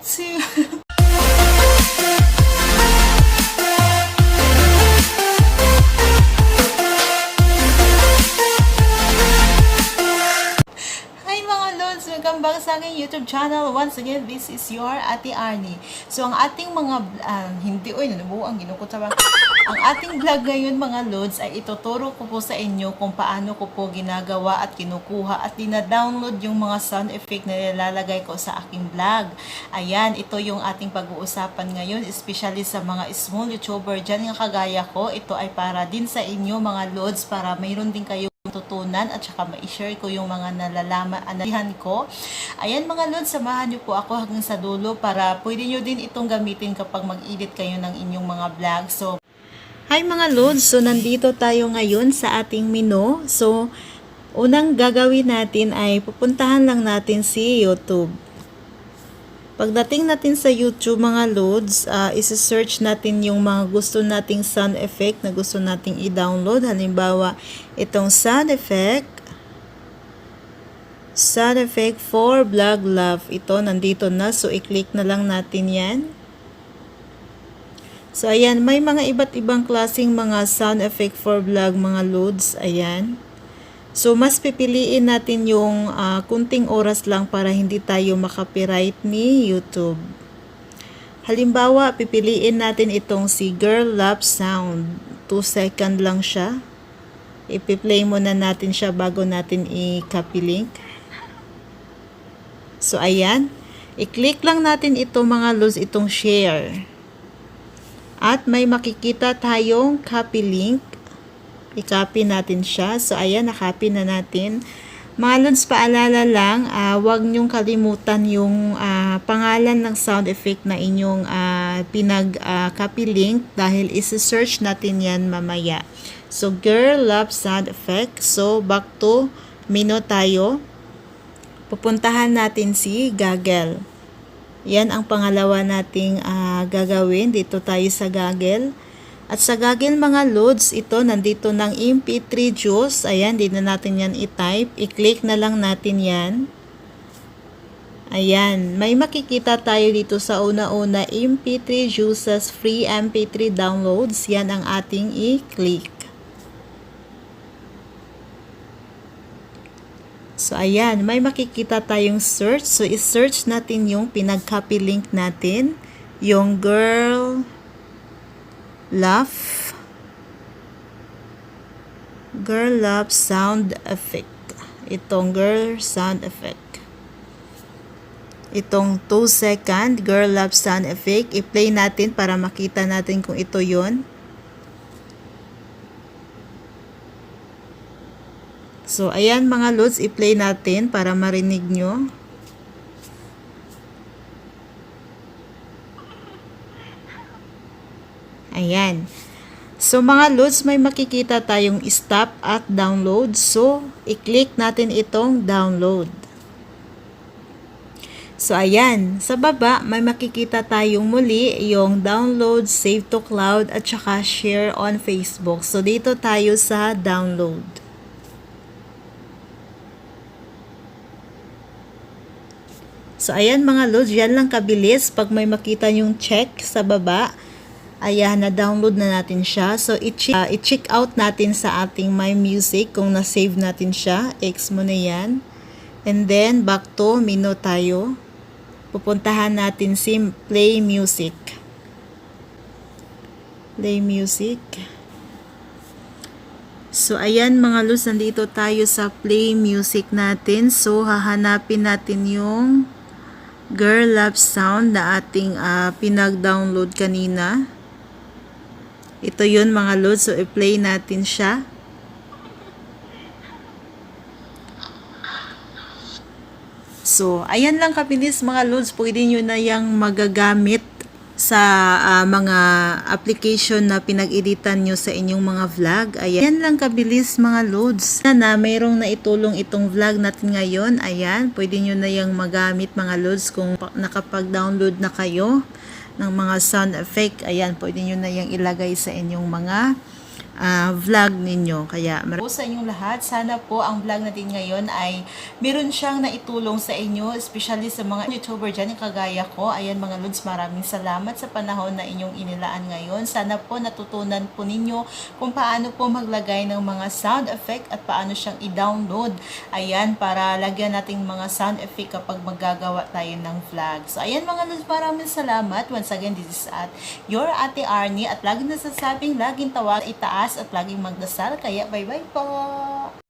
See. Hi mga Lods! Welcome back sa aking YouTube channel. Once again, this is your Ate Arnie. So, ang ating mga, nabuang ginukot sa ang ating vlog ngayon mga Lods ay ituturo ko po sa inyo kung paano ko po ginagawa at kinukuha at dina-download yung mga sound effect na nilalagay ko sa aking vlog. Ayan, ito yung ating pag-uusapan ngayon, especially sa mga small YouTuber dyan yung kagaya ko. Ito ay para din sa inyo mga Lods, para mayroon din kayo tutunan at saka ma-share ko yung mga nalalaman, analihan ko. Ayan mga Lods, samahan nyo po ako hanggang sa dulo para pwede nyo din itong gamitin kapag mag-edit kayo ng inyong mga vlog. So, hi mga Lods! So, nandito tayo ngayon sa ating menu. So, unang gagawin natin ay pupuntahan lang natin si YouTube. Pagdating natin sa YouTube mga Lods, isi-search natin yung mga gusto nating sound effect na gusto nating i-download. Halimbawa, itong sound effect for Vlog Love. Ito, nandito na. So, i-click na lang natin yan. So, ayan, may mga iba't ibang klaseng mga sound effect for vlog mga Lods. Ayan. So, mas pipiliin natin yung kunting oras lang para hindi tayo makapiright ni YouTube. Halimbawa, pipiliin natin itong si Girl Love Sound. 2 second lang siya. Ipi-play muna natin siya bago natin i-copy link. So, ayan. I-click lang natin ito mga Lods, itong share. At may makikita tayong copy link. I-copy natin siya. So, ayan, na-copy na natin. Mga Lods, paalala lang, huwag niyong kalimutan yung pangalan ng sound effect na inyong pinag-copy link dahil isi-search natin yan mamaya. So, Girl Love Sound Effect. So, back to menu tayo. Pupuntahan natin si Google. Yan ang pangalawa nating gagawin. Dito tayo sa Google. At sa Google mga Lods, ito nandito ng MP3 Juice. Ayan, di na natin yan i-type. I-click na lang natin yan. Ayan, may makikita tayo dito sa una-una, MP3 Juices Free MP3 Downloads. Yan ang ating i-click. So, ayan, may makikita tayong search. So, i-search natin yung pinag-copy link natin. Yung Girl Love Sound Effect. Itong Girl Sound Effect. Itong 2 second Girl Love Sound Effect. I-play natin para makita natin kung ito yun. So, ayan mga Lods, i-play natin para marinig nyo. Ayan. So, mga Lods, may makikita tayong stop at download. So, i-click natin itong download. So, ayan. Sa baba, may makikita tayong muli yung download, save to cloud, at saka share on Facebook. So, dito tayo sa download. So, ayan mga Lods, yan lang kabilis. Pag may makita yung check sa baba, ayan, na-download na natin siya. So, i-check out natin sa ating My Music kung na-save natin siya. X mo na yan. And then, back to menu tayo. Pupuntahan natin si Play Music. Play Music. So, ayan mga Lods, nandito tayo sa Play Music natin. So, hahanapin natin yung Girl Love Sound na ating pinag-download kanina. Ito yun mga Lods. So, i-play natin siya. So, ayan lang kabilis mga Lods. Pwede nyo na yung magagamit sa mga application na pinag-editan nyo sa inyong mga vlog. Ayan lang kabilis mga Lods. Na mayroong naitulong itong vlog natin ngayon. Ayan, pwede nyo na yung magamit mga Lods kung nakapag-download na kayo ng mga sound effect. Ayan, pwede nyo na yung ilagay sa inyong mga vlog ninyo. Kaya po sa inyong lahat, sana po ang vlog natin ngayon ay meron siyang naitulong sa inyo, especially sa mga YouTuber dyan, yung kagaya ko. Ayan mga lods, maraming salamat sa panahon na inyong inilaan ngayon. Sana po natutunan po ninyo kung paano po maglagay ng mga sound effect at paano siyang i-download. Ayan, para lagyan natin mga sound effect kapag maggagawa tayo ng vlog. So ayan mga lods, maraming salamat. Once again, this is at your Ate Arnie at laging nasasabing, laging tawag, itaas at laging magdasal. Kaya bye-bye po!